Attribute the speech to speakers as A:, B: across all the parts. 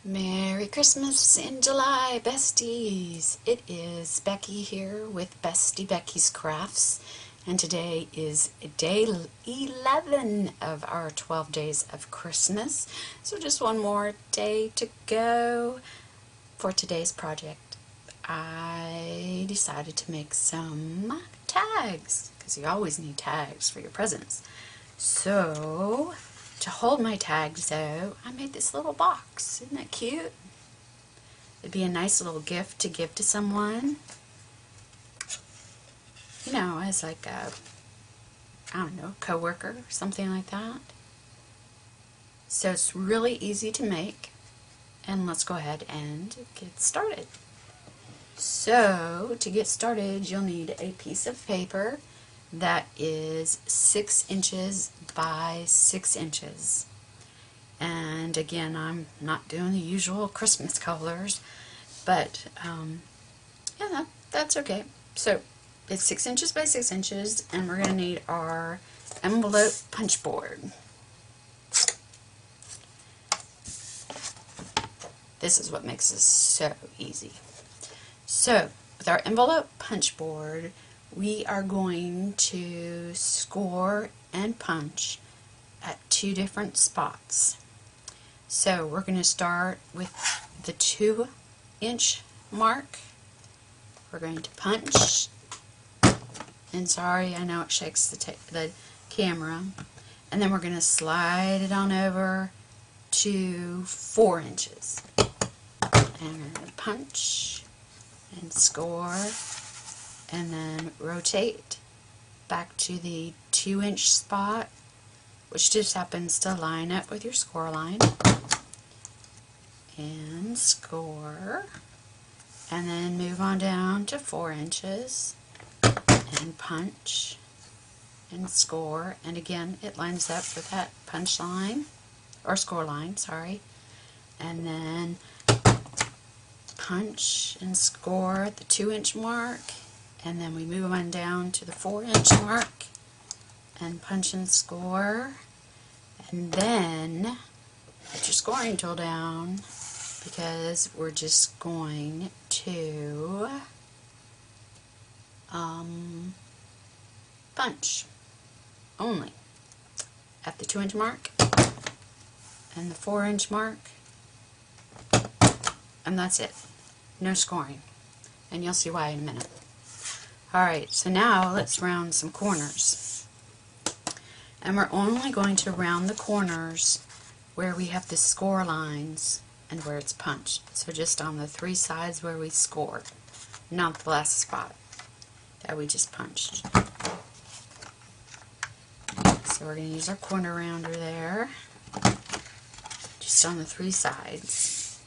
A: Merry Christmas in July, besties! It is Becky here with Bestie Becky's Crafts, and today is day 11 of our 12 days of Christmas. So just one more day to go for today's project. I decided to make some tags, because you always need tags for your presents. So, to hold my tags though, I made this little box. Isn't that cute? It'd be a nice little gift to give to someone. You know, as like a, I don't know, coworker or something like that. So it's really easy to make. And let's go ahead and get started. So, to get started, you'll need a piece of paper that is 6 inches by 6 inches. And again, I'm not doing the usual Christmas colors, but yeah, that's okay. So it's 6 inches by 6 inches, and we're going to need our envelope punch board. This is what makes this so easy. So with our envelope punch board, we are going to score and punch at 2 different spots. So we're going to start with the 2-inch mark. We're going to punch, and sorry, I know it shakes the camera, and then we're going to slide it on over to 4 inches. And we're going to punch and score, and then rotate back to the 2-inch spot, which just happens to line up with your score line, and score, and then move on down to 4 inches and punch and score, and again it lines up with that punch line or score line, sorry, and then punch and score at the 2-inch mark, and then we move on down to the 4-inch mark and punch and score, and then put your scoring tool down, because we're just going to punch only at the 2-inch mark and the 4-inch mark, and that's it. No scoring, and you'll see why in a minute. Alright, so now let's round some corners. And we're only going to round the corners where we have the score lines and where it's punched. So just on the 3 sides where we scored, not the last spot that we just punched. So we're going to use our corner rounder there, just on the 3 sides.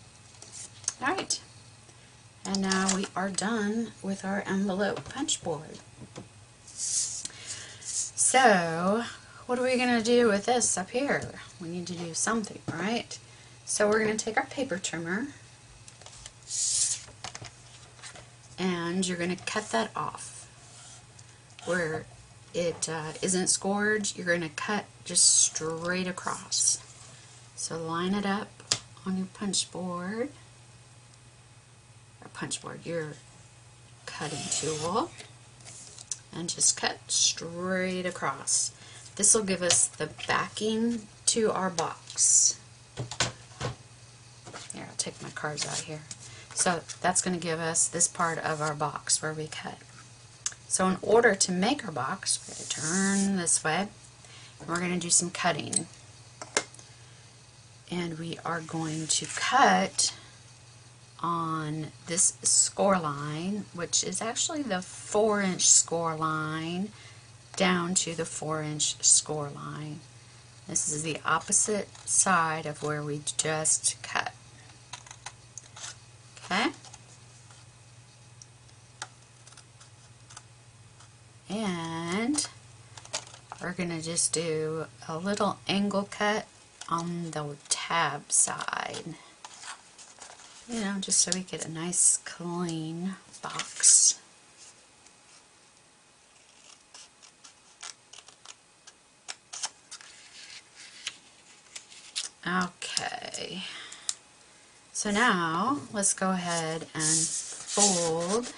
A: Alright. And now we are done with our envelope punch board. So, what are we going to do with this up here? We need to do something, right? So we're going to take our paper trimmer, and you're going to cut that off. Where it isn't scored, you're going to cut just straight across. So line it up on your punch board. Your cutting tool, and just cut straight across. This will give us the backing to our box. Here, I'll take my cards out here. So that's going to give us this part of our box where we cut. So in order to make our box, we're going to turn this way, and we're going to do some cutting. And we are going to cut on this score line, which is actually the 4-inch score line, down to the 4-inch score line. This is the opposite side of where we just cut. Okay? And we're going to just do a little angle cut on the tab side. You know, just so we get a nice clean box. Okay. So now let's go ahead and fold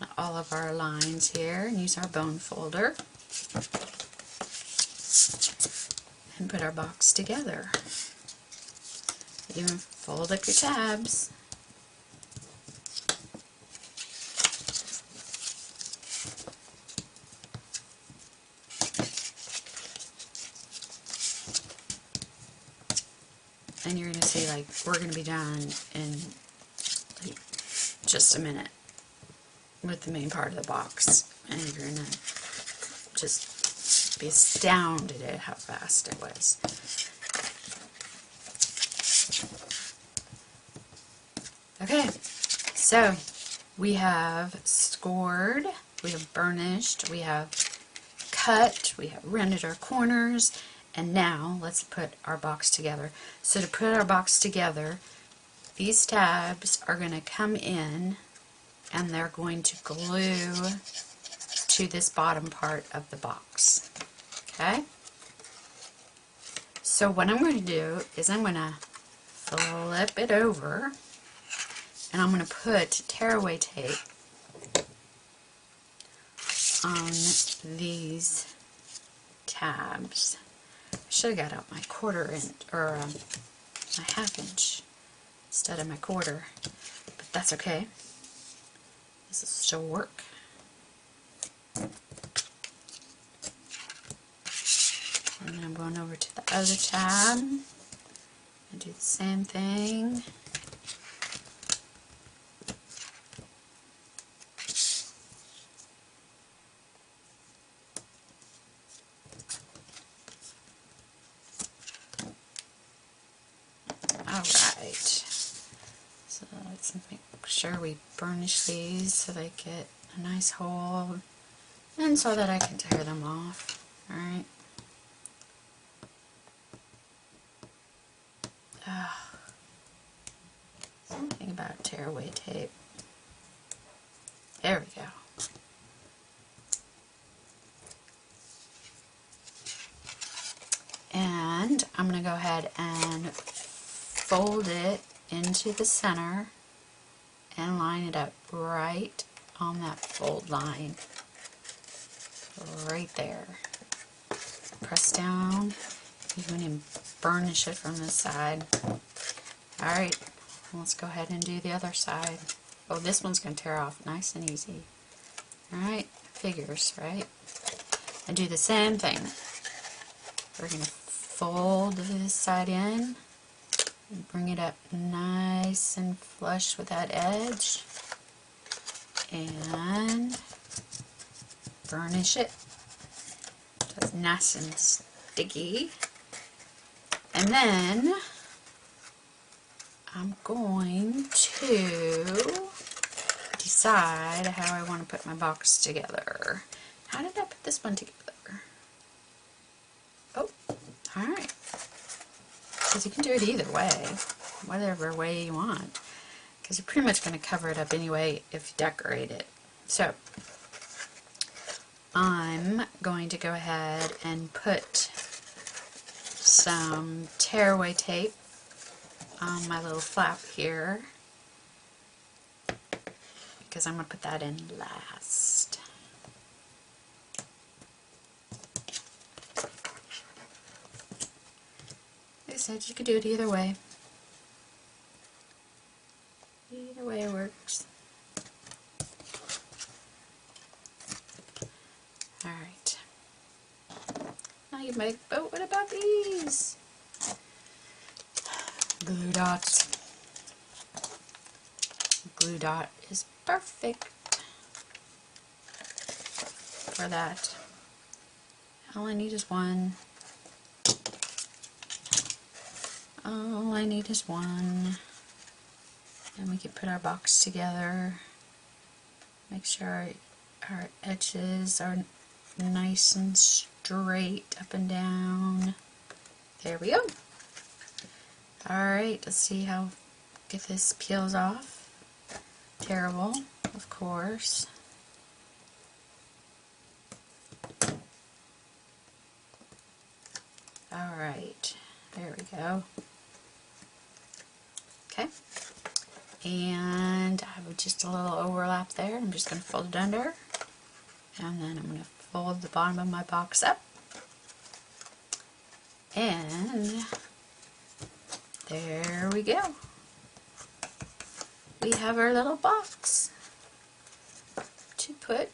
A: on all of our lines here and use our bone folder and put our box together. Even fold up your tabs. And you're going to see, like, we're going to be done in like just a minute with the main part of the box. And you're going to just be astounded at how fast it was. Okay, so we have scored, we have burnished, we have cut, we have rounded our corners, and now let's put our box together. So to put our box together, these tabs are going to come in and they're going to glue to this bottom part of the box. Okay? So what I'm going to do is I'm going to flip it over and I'm going to put tearaway tape on these tabs. I should have got out my quarter inch, or my half inch instead of my quarter, but that's okay. This will still work. And then I'm going over to the other tab and do the same thing. Alright, so let's make sure we burnish these so they get a nice hold and so that I can tear them off. Alright. Something about tearaway tape. There we go. And I'm going to go ahead and fold it into the center and line it up right on that fold line. Right there. Press down. You can even burnish it from this side. Alright, let's go ahead and do the other side. Oh, this one's going to tear off nice and easy. Alright, figures, right? And do the same thing. We're going to fold this side in and bring it up nice and flush with that edge and burnish it so it's nice and sticky. And then I'm going to decide how I want to put my box together. How did I put this one together? Oh, alright. Because you can do it either way, whatever way you want. Because you're pretty much going to cover it up anyway if you decorate it. So, I'm going to go ahead and put some tearaway tape on my little flap here. Because I'm going to put that in last. Like I said, you could do it either way. Either way works. Alright. Now you make, but what about these? Glue dots. Glue dot is perfect for that. All I need is one. All I need is one. And we can put our box together. Make sure our edges are nice and straight up and down. There we go. Alright, let's see how get this peels off. Terrible, of course. Alright, there we go. Okay, and I have just a little overlap there. I'm just going to fold it under, and then I'm going to fold the bottom of my box up, and there we go. We have our little box to put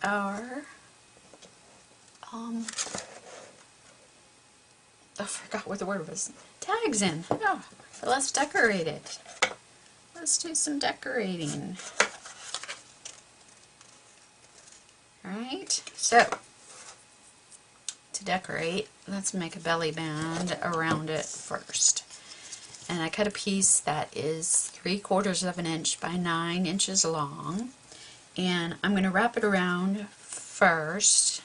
A: our I forgot what the word was. Tags in. Oh, so let's decorate it. Let's do some decorating. Alright, so to decorate, let's make a belly band around it first. And I cut a piece that is 3/4 of an inch by 9 inches long. And I'm going to wrap it around first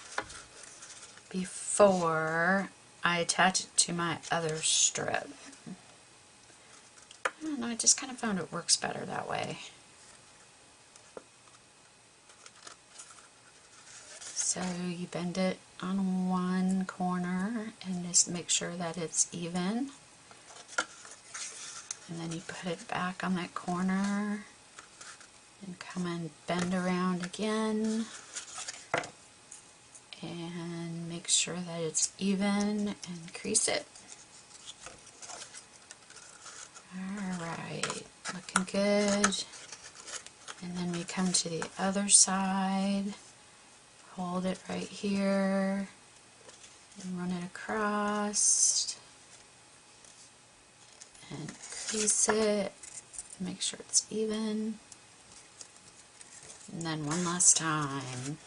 A: before I attach it to my other strip. I don't know, I just kind of found it works better that way. So you bend it on one corner and just make sure that it's even. And then you put it back on that corner and come and bend around again. And make sure that it's even and crease it. Alright, looking good. And then we come to the other side, hold it right here, and run it across, and crease it, and make sure it's even. And then one last time.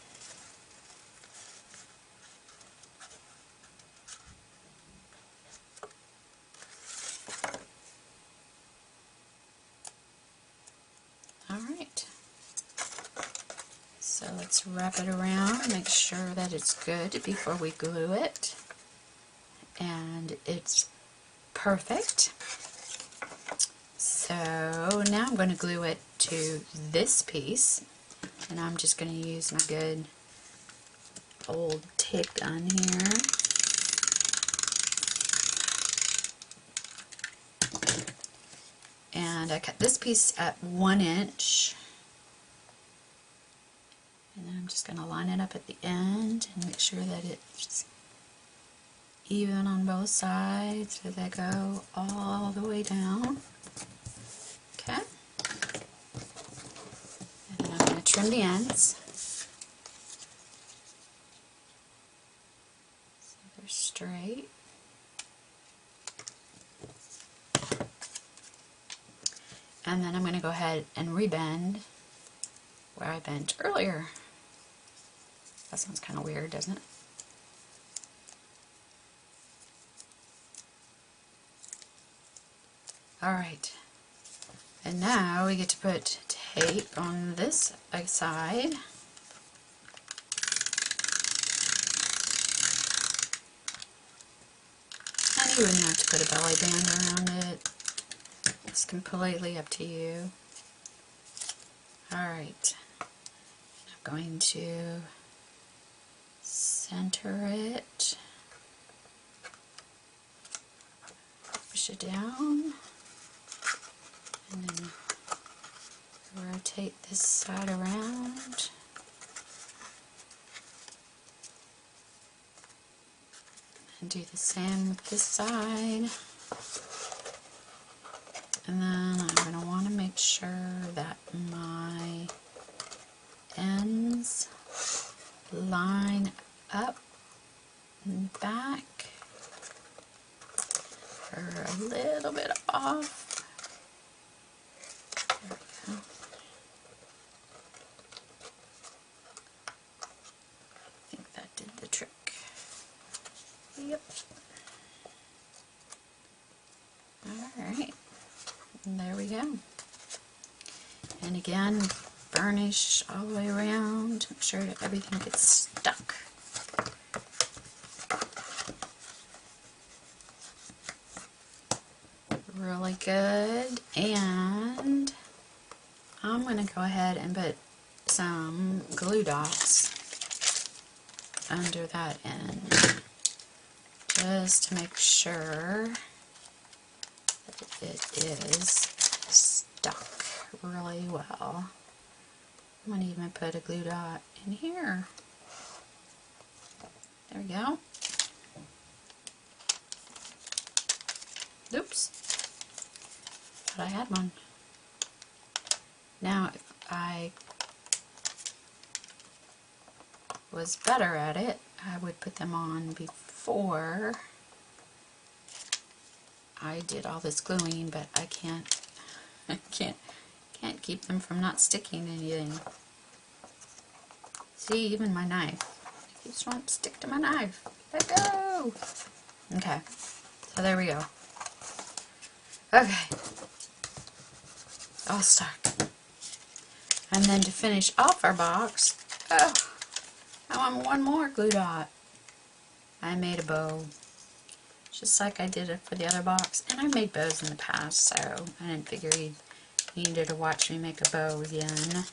A: Alright, so let's wrap it around, make sure that it's good before we glue it, and it's perfect. So now I'm going to glue it to this piece, and I'm just going to use my good old tape gun here. And I cut this piece at 1 inch, and then I'm just going to line it up at the end and make sure that it's even on both sides as I go all the way down. Okay, and then I'm going to trim the ends so they're straight. And then I'm going to go ahead and rebend where I bent earlier. That sounds kind of weird, doesn't it? Alright, and now we get to put tape on this side. And you wouldn't have to put a belly band around it. It's completely up to you. Alright, I'm going to center it, push it down, and then rotate this side around. And do the same with this side. And then I'm going to want to make sure that my ends line up and back are a little bit off. There we go. I think that did the trick. Yep. Alright. And there we go. And again, burnish all the way around. Make sure that everything gets stuck. Really good. And I'm going to go ahead and put some glue dots under that end, just to make sure that it it is stuck really well. I'm going to even put a glue dot in here. There we go. Oops. Thought I had one. Now, if I was better at it, I would put them on before I did all this gluing, but I can't keep them from not sticking to anything. See, even my knife. It keeps wanting to stick to my knife. Let go! Okay, so there we go. Okay, all stuck. And then to finish off our box, oh, I want one more glue dot. I made a bow, just like I did it for the other box. And I've made bows in the past, so I didn't figure you needed to watch me make a bow again.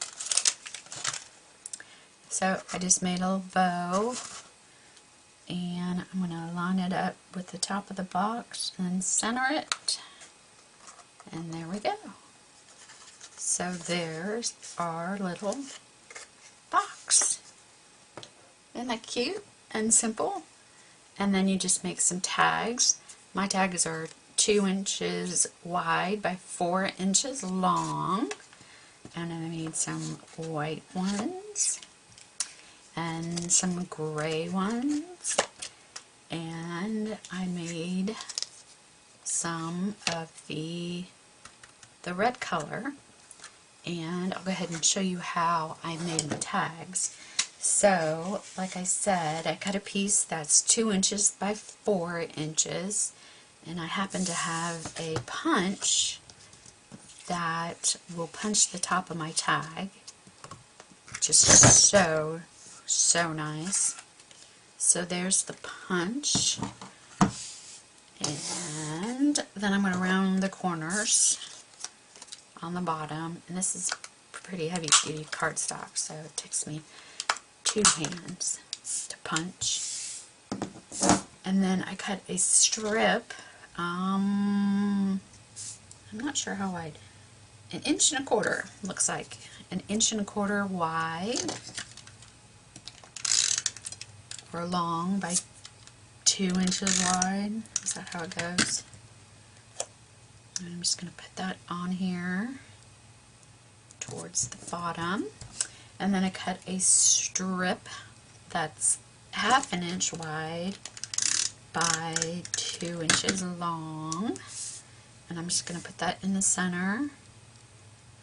A: So I just made a little bow, and I'm going to line it up with the top of the box and center it. And there we go. So there's our little box. Isn't that cute and simple? And then you just make some tags. My tags are 2 inches wide by 4 inches long. And I made some white ones and some gray ones. And I made some of the red color. And I'll go ahead and show you how I made the tags. So, like I said, I cut a piece that's 2 inches by 4 inches, and I happen to have a punch that will punch the top of my tag. Just so nice. So there's the punch, and then I'm going to round the corners on the bottom, and this is pretty heavy duty cardstock, so it takes me 2 hands to punch. And then I cut a strip, I'm not sure how wide, 1.25 inches, looks like 1.25 inches wide, or long by 2 inches wide. Is that how it goes? And I'm just going to put that on here towards the bottom. And then I cut a strip that's 1/2 inch wide by 2 inches long. And I'm just going to put that in the center.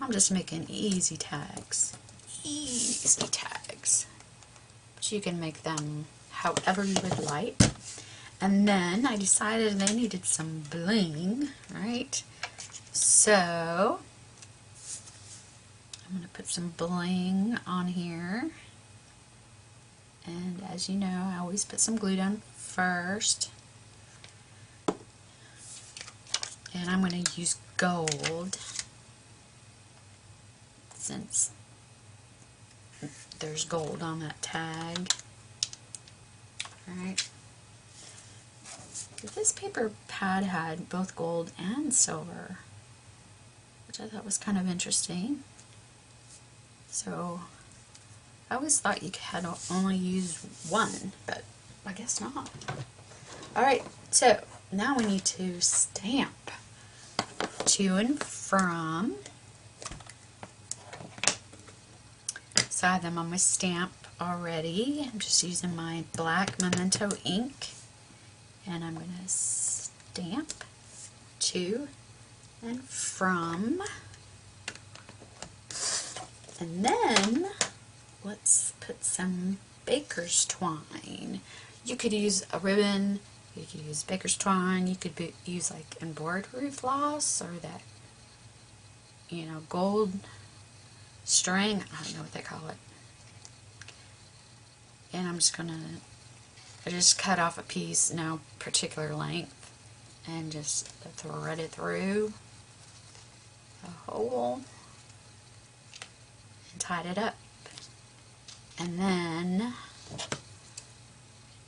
A: I'm just making easy tags. Easy tags. But you can make them however you would like. And then I decided they needed some bling, right? So I'm going to put some bling on here. And as you know, I always put some glue down first. And I'm going to use gold, since there's gold on that tag. Alright. This paper pad had both gold and silver, which I thought was kind of interesting. So I always thought you had to only use one, but I guess not. Alright, so now we need to stamp to and from. So I have them on my stamp already. I'm just using my black Memento ink, and I'm going to stamp to and from. And then let's put some baker's twine. You could use a ribbon, you could use baker's twine, you could use like embroidery floss, or that, you know, gold string, I don't know what they call it. And I'm just gonna, I just cut off a piece, no particular length, and just thread it through the hole and tied it up. And then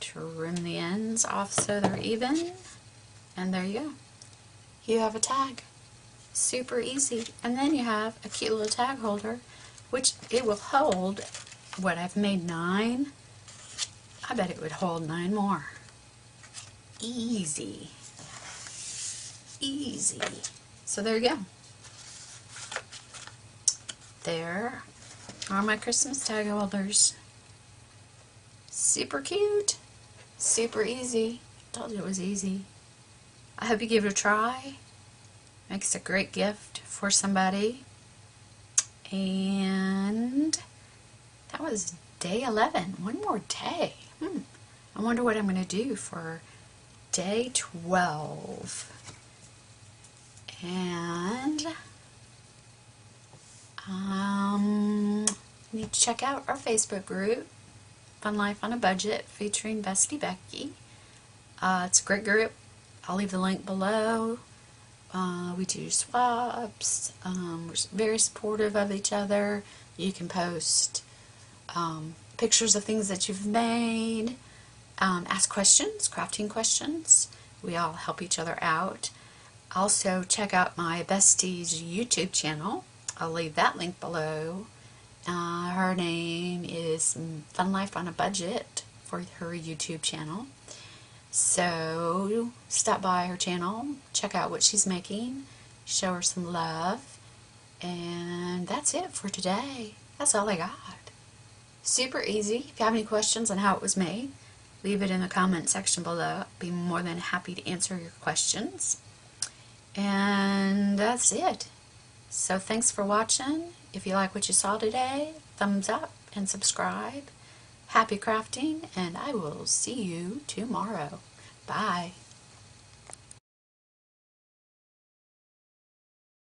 A: trim the ends off so they're even, and there you go. you have a tag. Super easy. And then you have a cute little tag holder, which it will hold, what, I've made 9. I bet it would hold 9 more. Easy. Easy. So there you go. There are my Christmas tag holders. Super cute. Super easy. Told you it was easy. I hope you give it a try. Makes a great gift for somebody. And that was day 11. One more day. I wonder what I'm going to do for day 12. And need to check out our Facebook group, Fun Life on a Budget, featuring Bestie Becky. It's a great group. I'll leave the link below. We do swaps. We're very supportive of each other. You can post pictures of things that you've made. Ask questions, crafting questions. We all help each other out. Also, check out my bestie's YouTube channel. I'll leave that link below. Her name is Fun Life on a Budget for her YouTube channel. So, stop by her channel, check out what she's making, show her some love, and that's it for today. That's all I got. Super easy. If you have any questions on how it was made, leave it in the comment section below. I'd be more than happy to answer your questions. And that's it. So thanks for watching. If you like what you saw today, thumbs up and subscribe. Happy crafting, and I will see you tomorrow. Bye.